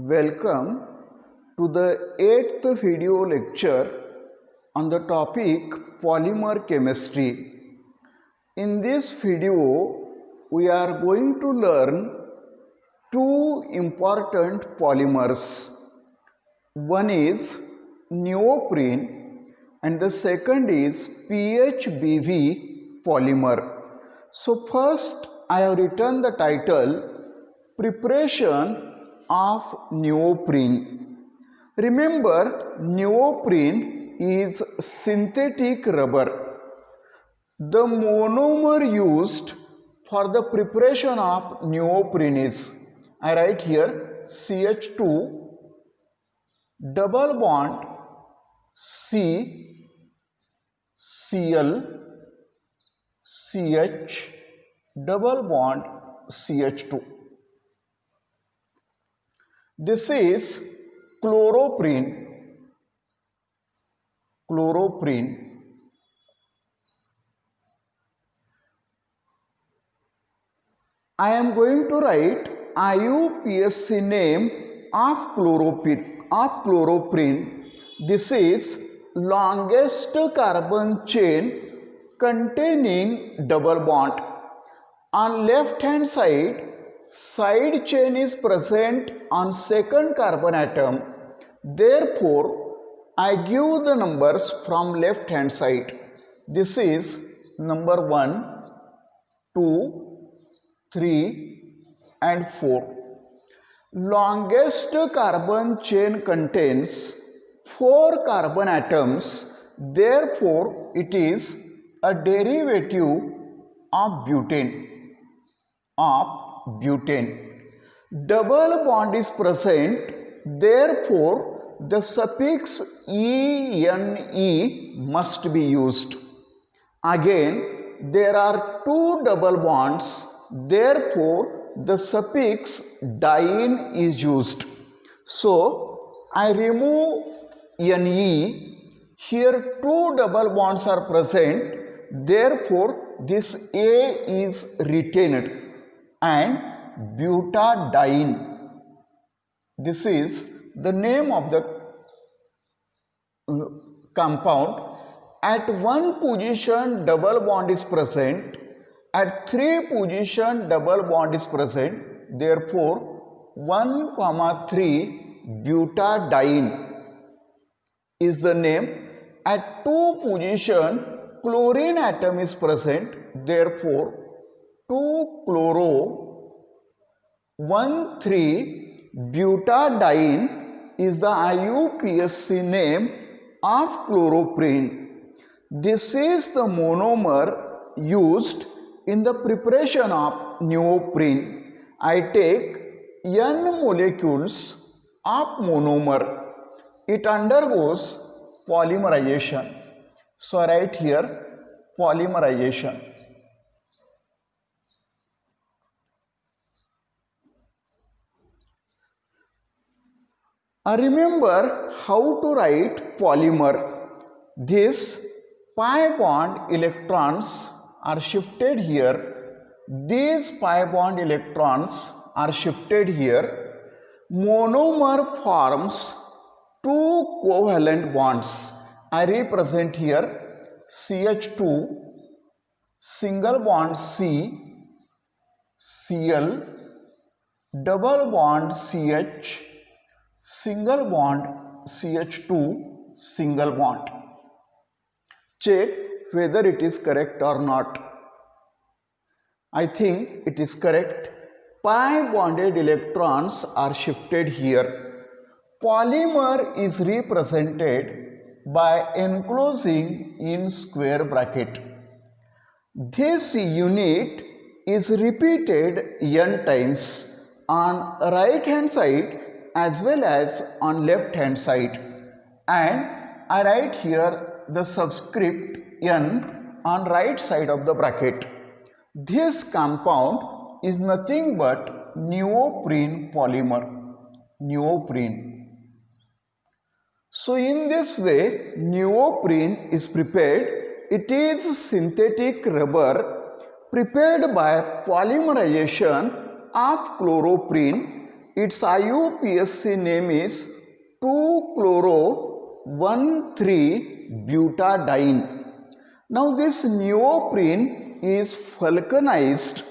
Welcome to the 8th video lecture on the topic polymer chemistry. In this video, we are going to learn two important polymers. One is neoprene and the second is PHBV polymer. So first I have written the title Preparation of neoprene. Remember, neoprene is synthetic rubber. The monomer used for the preparation of neoprene is, I write here CH2 double bond C Cl CH double bond CH2. This is chloroprene. I am going to write IUPAC name of chloroprene. This is longest carbon chain containing double bond. On left hand side chain is present on second carbon atom. Therefore, I give the numbers from left hand side. This is number 1, 2, 3 and 4. Longest carbon chain contains 4 carbon atoms. Therefore, it is a derivative of butane. Double bond is present, therefore the suffix ene must be used. Again, there are 2 double bonds, therefore the suffix diene is used. So I remove ne. Here 2 double bonds are present, therefore this A is retained and butadiene. This is the name of the compound. At 1 position double bond is present, at 3 position double bond is present, therefore 1,3 butadiene is the name. At 2 position chlorine atom is present, therefore 2-chloro-1,3-butadiene is the IUPAC name of chloroprene. This is the monomer used in the preparation of neoprene. I take N molecules of monomer. It undergoes polymerization. So I write here polymerization. Remember how to write polymer. This pi bond electrons are shifted here. These pi bond electrons are shifted here. Monomer forms 2 covalent bonds. I represent here CH2 single bond C, Cl double bond CH, single bond CH2 single bond. Check whether it is correct or not. I think it is correct. Pi bonded electrons are shifted here. Polymer is represented by enclosing in square bracket. This unit is repeated n times on right hand side as well as on left hand side, and I write here the subscript n on right side of the bracket. This compound is nothing but neoprene polymer. So in this way neoprene is prepared. It is synthetic rubber prepared by polymerization of chloroprene its IUPAC name is 2-chloro-1,3-butadiene. Now this neoprene is vulcanized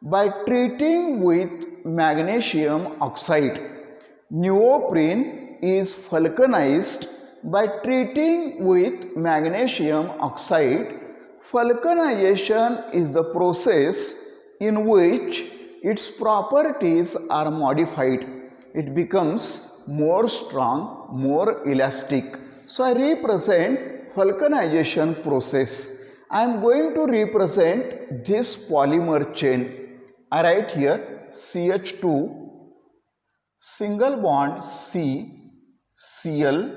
by treating with magnesium oxide. Neoprene is vulcanized by treating with magnesium oxide. Vulcanization is the process in which its properties are modified. It becomes more strong, more elastic. So I represent vulcanization process. I am going to represent this polymer chain. I write here CH2 single bond C, Cl,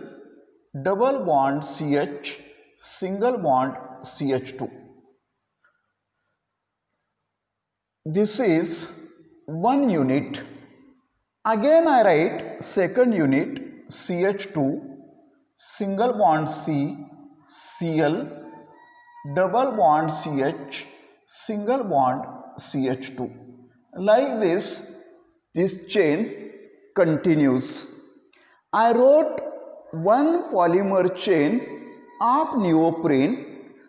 double bond CH, single bond CH2. This is one unit. Again I write second unit CH2 single bond C, Cl, double bond CH, single bond CH2. Like this chain continues. I wrote one polymer chain of neoprene,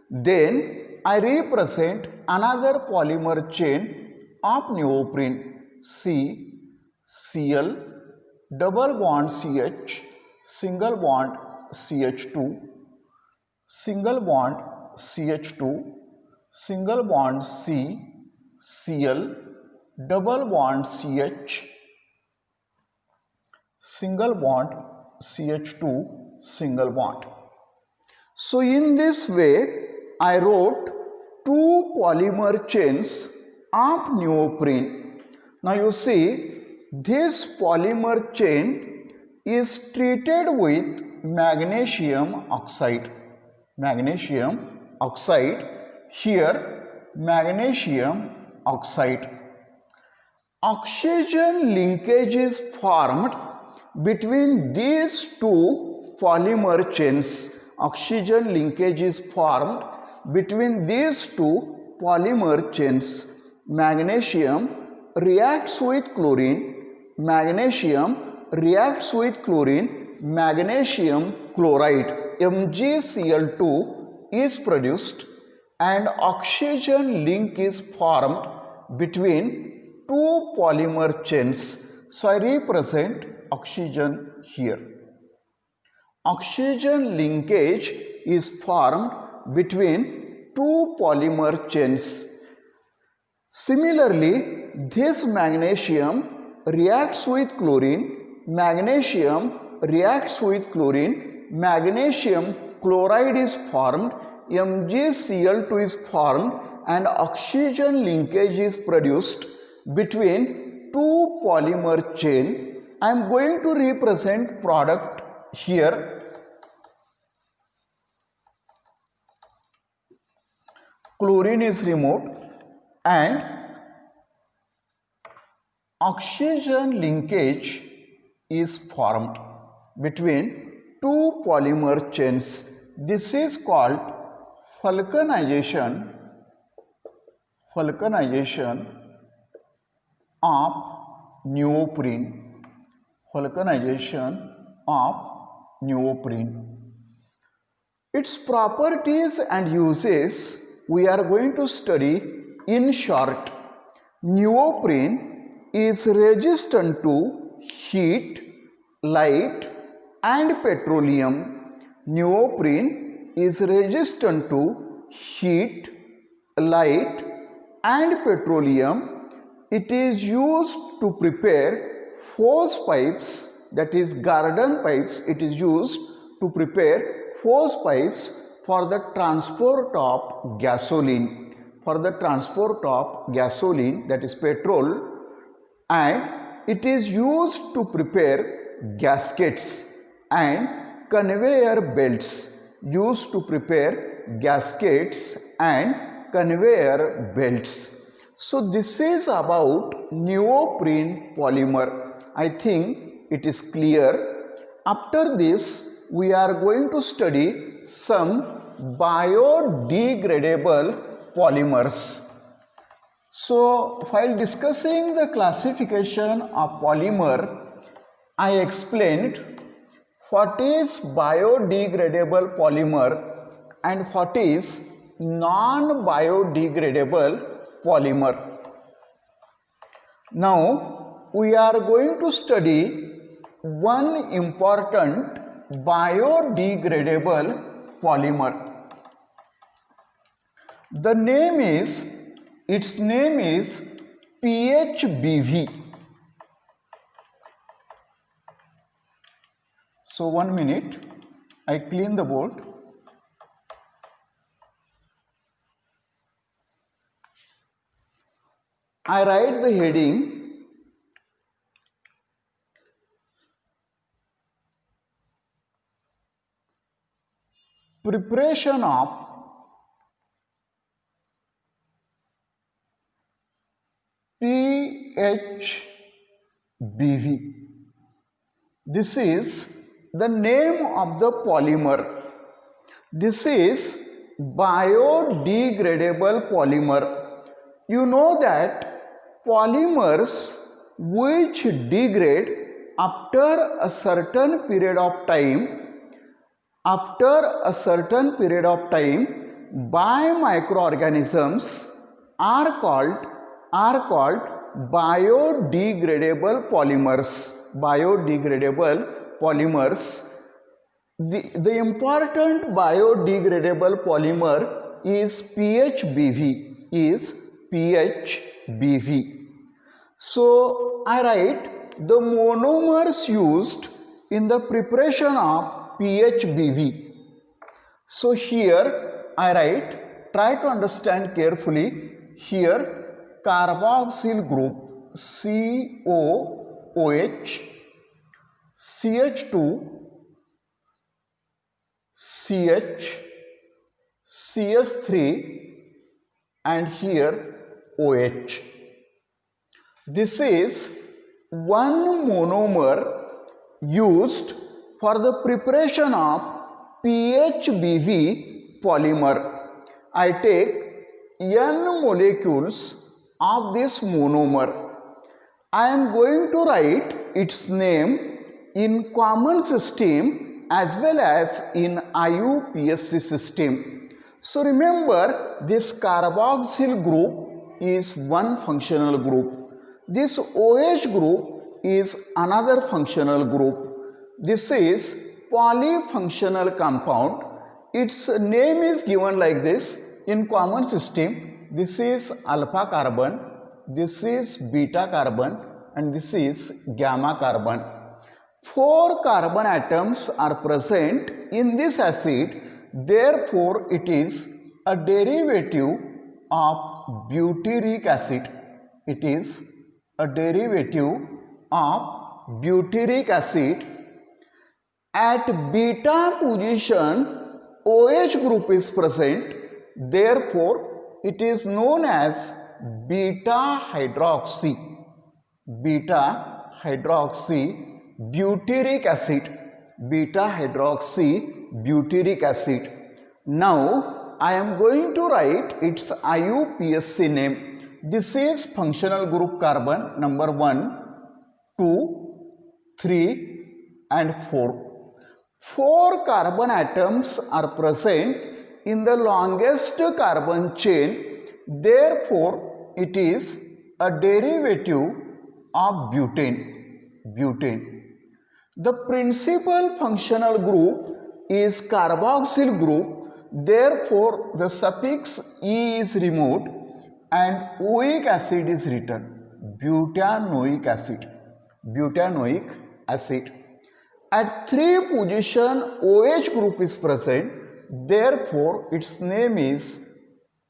then I represent another polymer chain of neoprene C, Cl, double bond CH, single bond CH2, single bond CH2, single bond C, Cl, double bond CH, single bond CH2, single bond. So in this way I wrote two polymer chains of neoprene. Now you see this polymer chain is treated with magnesium oxide. Magnesium oxide, here magnesium oxide. Oxygen linkage is formed between these two polymer chains. Oxygen linkage is formed between these two polymer chains. Magnesium reacts with chlorine. Magnesium reacts with chlorine. Magnesium chloride MgCl2 is produced and oxygen link is formed between two polymer chains. So I represent oxygen here. Oxygen linkage is formed between two polymer chains. Similarly, this magnesium reacts with chlorine. Magnesium reacts with chlorine. Magnesium chloride is formed. MgCl2 is formed and oxygen linkage is produced between two polymer chain. I am going to represent product here. Chlorine is removed and oxygen linkage is formed between two polymer chains. This is called vulcanization of neoprene. Vulcanization of neoprene. Its properties and uses we are going to study in short. Neoprene is resistant to heat, light and petroleum. Neoprene is resistant to heat, light and petroleum. It is used to prepare hose pipes, that is garden pipes. It is used to prepare hose pipes for the transport of gasoline. For the transport of gasoline, that is petrol, and it is used to prepare gaskets and conveyor belts. Used to prepare gaskets and conveyor belts. So this is about neoprene polymer. I think it is clear. After this, we are going to study some biodegradable polymers. So while discussing the classification of polymer, I explained what is biodegradable polymer and what is non-biodegradable polymer. Now we are going to study one important biodegradable polymer. Its name is PHBV. So 1 minute, I clean the board. I write the heading preparation of PHBV. This is the name of the polymer. This is biodegradable polymer. You know that polymers which degrade after a certain period of time by microorganisms are called biodegradable polymers. The important biodegradable polymer is PHBV. So I write the monomers used in the preparation of PHBV. So here I write, try to understand carefully. Here carboxyl group COOH, CH2, CH, CS3 and here OH. This is one monomer used for the preparation of PHBV polymer. I take N molecules of this monomer. I am going to write its name in common system as well as in IUPAC system. So remember, this carboxyl group is one functional group. This OH group is another functional group. This is polyfunctional compound. Its name is given like this in common system. This is alpha carbon, this is beta carbon and this is gamma carbon. 4 carbon atoms are present in this acid, therefore it is a derivative of butyric acid. It is a derivative of butyric acid. At beta position OH group is present, therefore it is known as beta hydroxy butyric acid. Now I am going to write its IUPAC name. This is functional group carbon number 1, 2, 3 and 4. 4 carbon atoms are present in the longest carbon chain, therefore it is a derivative of butane. The principal functional group is carboxyl group, therefore the suffix E is removed and oic acid is written, butanoic acid. At 3 position OH group is present, therefore its name is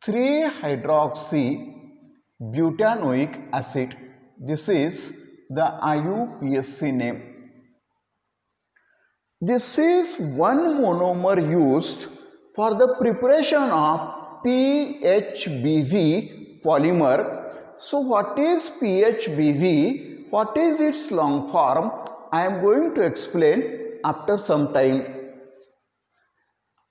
3-hydroxy-butanoic acid. This is the IUPAC name. This is one monomer used for the preparation of PHBV polymer. So what is PHBV? What is its long form? I am going to explain after some time.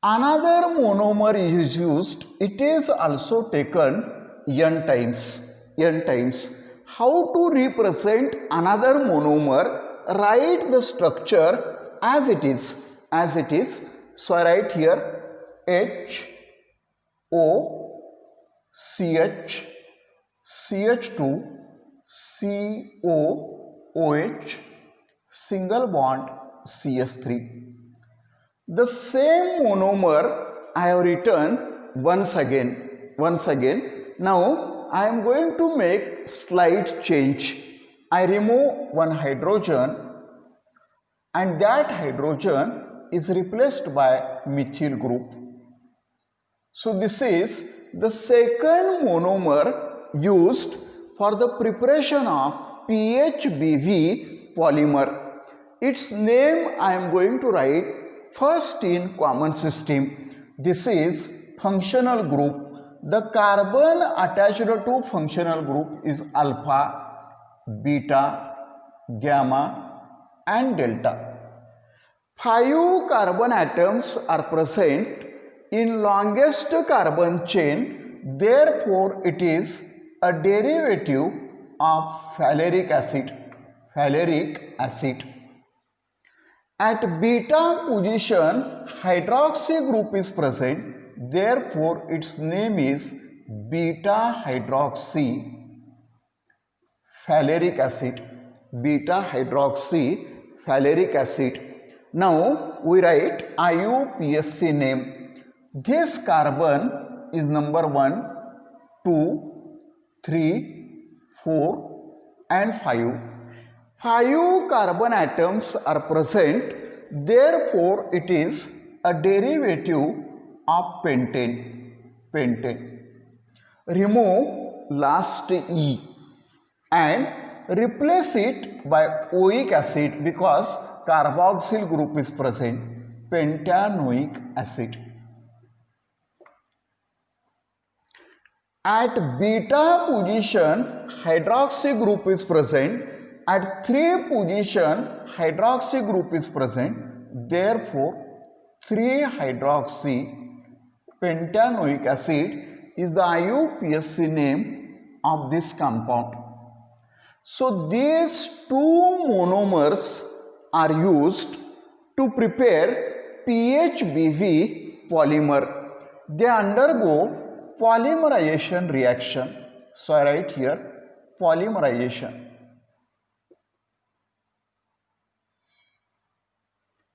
Another monomer is used. It is also taken N times. n times. How to represent another monomer? Write the structure as it is. So I write here H O CH CH2 COOH single bond CS3. The same monomer I have written once again. Now I am going to make slight change. I remove one hydrogen and that hydrogen is replaced by methyl group. So this is the second monomer used for the preparation of PHBV polymer. Its name I am going to write first in common system. This is functional group. The carbon attached to functional group is alpha, beta, gamma and delta. 5 carbon atoms are present in longest carbon chain, therefore it is a derivative of phaleric acid. At beta position hydroxy group is present, therefore its name is beta hydroxy phaleric acid. Now we write IUPAC name. This carbon is number 1, 2, 3, 4 and 5. 5 carbon atoms are present, therefore it is a derivative of pentane. Remove last E and replace it by oic acid because carboxyl group is present, pentanoic acid. At beta position hydroxy group is present, at 3 position hydroxy group is present, therefore 3-hydroxy pentanoic acid is the IUPAC name of this compound. So these 2 monomers are used to prepare PHBV polymer. They undergo polymerization reaction. So I write here polymerization.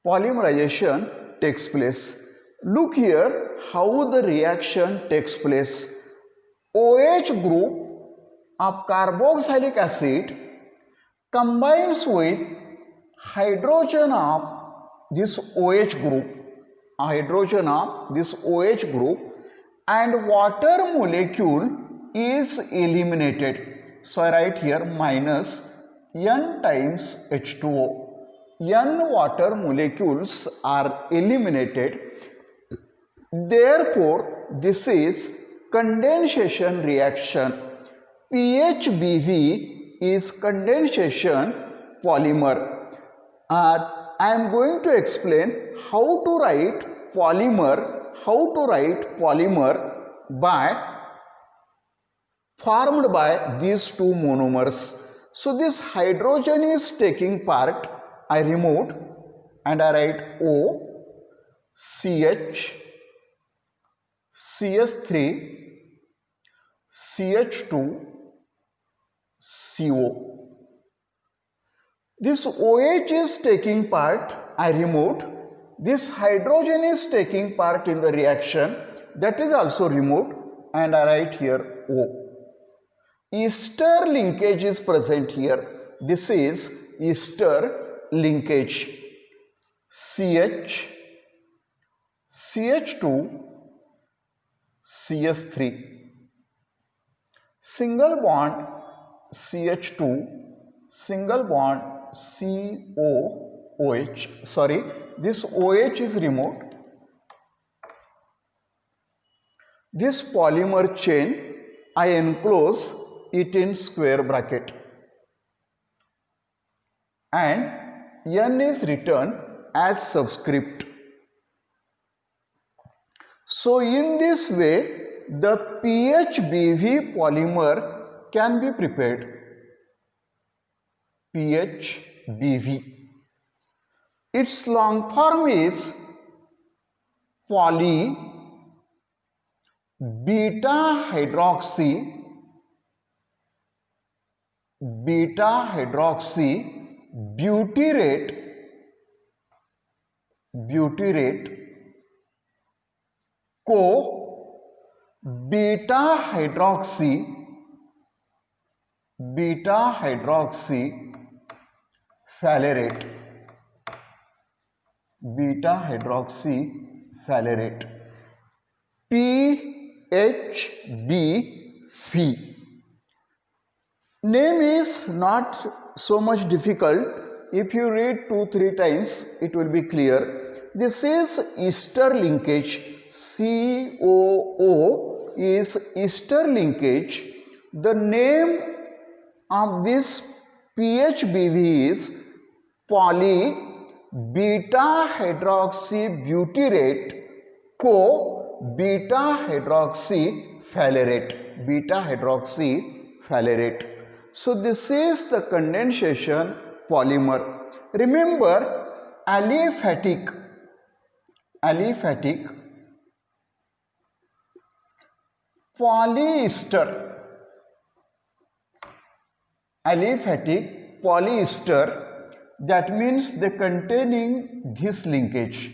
Polymerization takes place. Look here how the reaction takes place. OH group of carboxylic acid combines with hydrogen of this OH group, and water molecule is eliminated. So I write here minus N times H2O. N water molecules are eliminated. Therefore, this is condensation reaction. PHBV is condensation polymer. I am going to explain how to write polymer formed by these 2 monomers. So this hydrogen is taking part. I removed and I write O, CH, CS3, CH2, CO. This OH is taking part, I removed. This hydrogen is taking part in the reaction, that is also removed, and I write here O. Ester linkage is present here. This is ester linkage. CH, CH2, CS3. Single bond CH2, single bond COOH. Sorry, this OH is removed. This polymer chain I enclose it in square bracket and N is written as subscript. So in this way the PHBV polymer can be prepared. PHBV. Its long form is poly beta hydroxy butyrate co beta hydroxy phthalate. PHBV. Name is not so much difficult. If you read 2-3 times, it will be clear. This is ester linkage. COO is ester linkage. The name of this PHBV is poly beta hydroxy butyrate co beta hydroxy phthalate. So this is the condensation polymer. Remember, aliphatic polyester, that means they containing this linkage,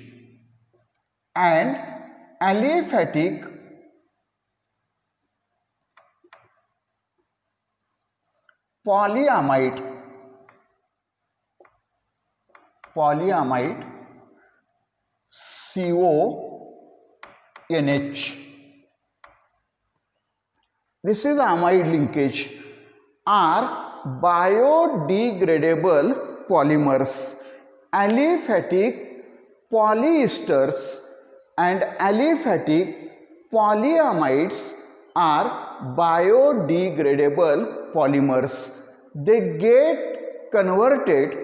and aliphatic polyamide CONH. This is amide linkage, are biodegradable polymers. Aliphatic polyesters and aliphatic polyamides are biodegradable polymers. They get converted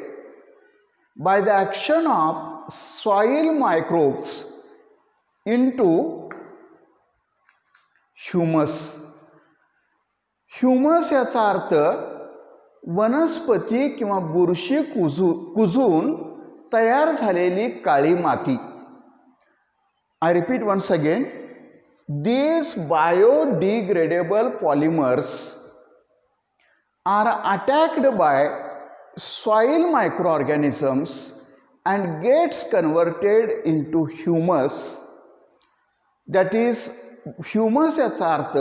by the action of soil microbes into humus. Humus याचा अर्थ वनस्पती किंवा बुरशी कुजून तयार झालेली काळी माती. I repeat once again, these biodegradable polymers are attacked by soil microorganisms and gets converted into humus. That is, humus याचा अर्थ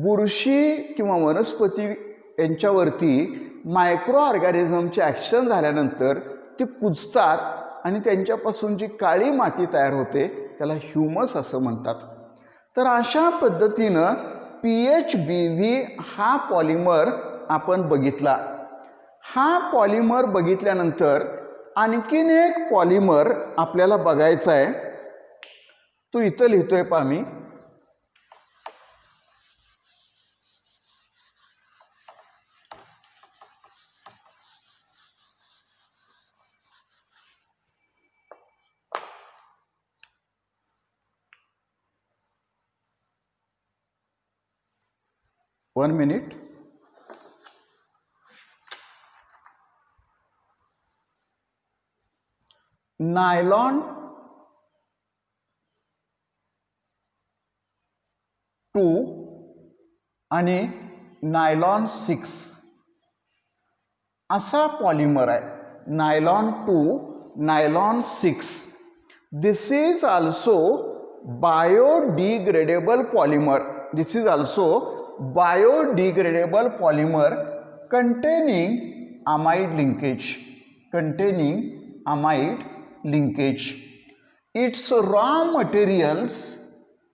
बुरशी किंवा वनस्पती यांच्यावरती मायक्रो ऑर्गॅनिझमचे ॲक्शन झाल्यानंतर ती कुजतात आणि त्यांच्यापासून जी काळी माती तयार होते त्याला ह्युमस असं म्हणतात. तर अशा पद्धतीनं PHBV हा पॉलिमर आपण बघितला. हा पॉलिमर बघितल्यानंतर आणखीन एक पॉलिमर आपल्याला बघायचा आहे. तो इथं लिहितोय पहा मी. One minute. Nylon 2 आणि नायलॉन 6 असा पॉलिमर आहे. Nylon 2, nylon 6. This is also biodegradable polymer. This is also biodegradable polymer containing amide linkage. Its raw materials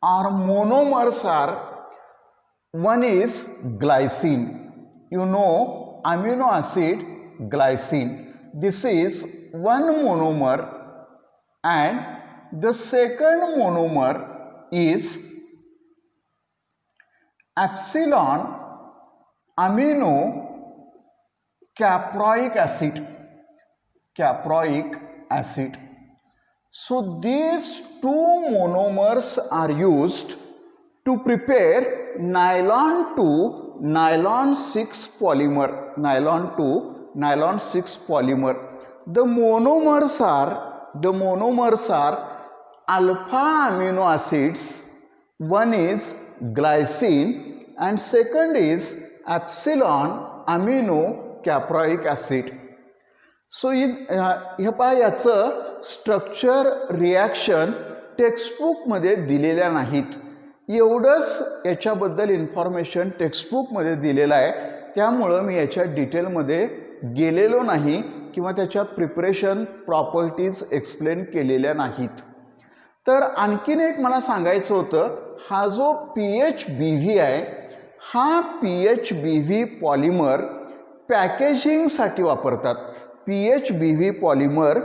or monomers are, one is glycine. You know amino acid glycine. This is one monomer, and the second monomer is epsilon amino caproic acid. So these two monomers are used to prepare nylon 2, nylon 6 polymer. Nylon 2 nylon 6 polymer. The monomers are alpha amino acids. One is glycine and second is epsilon amino caproic acid. सो हे पहा, याचं structure reaction टेक्स्टबुकमध्ये दिलेल्या नाहीत. एवढंच याच्याबद्दल information टेक्स्टबुकमध्ये दिलेलं आहे, त्यामुळं मी याच्या डिटेलमध्ये गेलेलो नाही किंवा त्याच्या प्रिपरेशन प्रॉपर्टीज एक्सप्लेन केलेल्या नाहीत. तर आणखीन एक मला सांगायचं होतं, हा जो PHBV आहे, हा PHBV पॉलिमर पॅकेजिंगसाठी वापरतात. PHBV polymer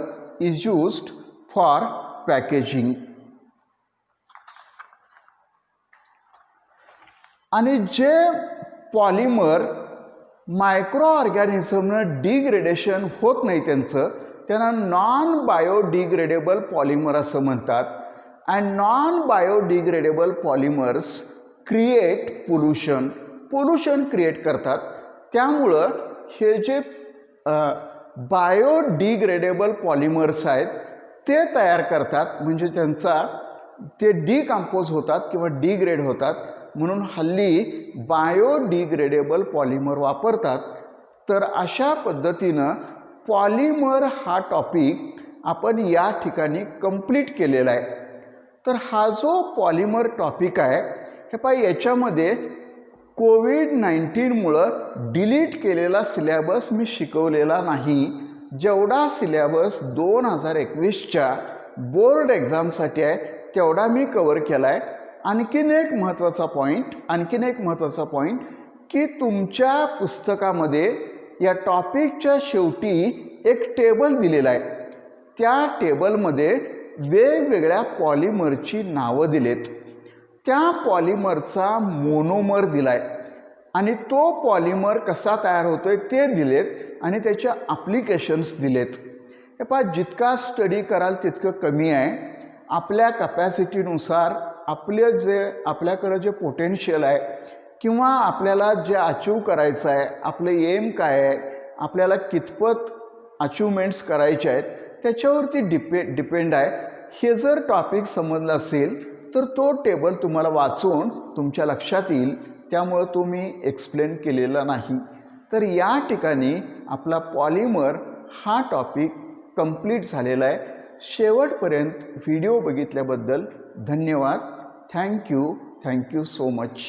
is used for packaging. आणि जे पॉलिमर मायक्रो ऑर्गॅनिझमनं डिग्रेडेशन होत नाही त्यांना नॉन बायोडिग्रेडेबल पॉलिमर असं म्हणतात. And non biodegradable polymers create pollution create करतात. त्यामुळं हे जे बायोडिग्रेडेबल पॉलिमर्स आहेत ते तयार करतात, म्हणजे ते डिकम्पोज होतात किंवा डिग्रेड होतात, म्हणून हल्ली बायोडिग्रेडेबल पॉलिमर वापरतात. तर अशा पद्धतीनं पॉलिमर हा टॉपिक आपण या ठिकाणी कंप्लीट केलेला आहे. तर हा जो पॉलिमर टॉपिक आहे, हे पहा, याच्यामध्ये कोविड-19मुळं डिलीट केलेला सिलेबस मी शिकवलेला नाही. जेवढा सिलेबस 2021च्या बोर्ड एक्झामसाठी आहे तेवढा मी कवर केला आहे. आणखीन एक महत्त्वाचा पॉईंट की तुमच्या पुस्तकामध्ये या टॉपिकच्या शेवटी एक टेबल दिलेला आहे. त्या टेबलमध्ये वेगवेगळ्या पॉलिमरची नावं दिलेत. त्या पॉलिमरचा मोनोमर दिलाय आणि तो पॉलिमर कसा तयार होतोय ते दिलेत आणि त्याच्या ॲप्लिकेशन्स दिलेत. हे पहा, जितका स्टडी कराल तितकं कमी आहे. आपल्या कॅपॅसिटीनुसार आपल्याकडं जे पोटेन्शियल आहे किंवा आपल्याला जे अचीव करायचं आहे, आपलं एम काय आहे, आपल्याला कितपत अचीवमेंट्स करायचे आहेत, त्याच्यावरती डिपेंड आहे. हे जर टॉपिक समजलं असेल तर तो टेबल तुम्हाला वाचून तुमच्या लक्षात येईल, त्यामुळं तो मी एक्सप्लेन केलेला नाही. तर या ठिकाणी आपला पॉलिमर हा टॉपिक कंप्लीट झालेला आहे. शेवटपर्यंत व्हिडिओ बघितल्याबद्दल धन्यवाद. Thank you so much.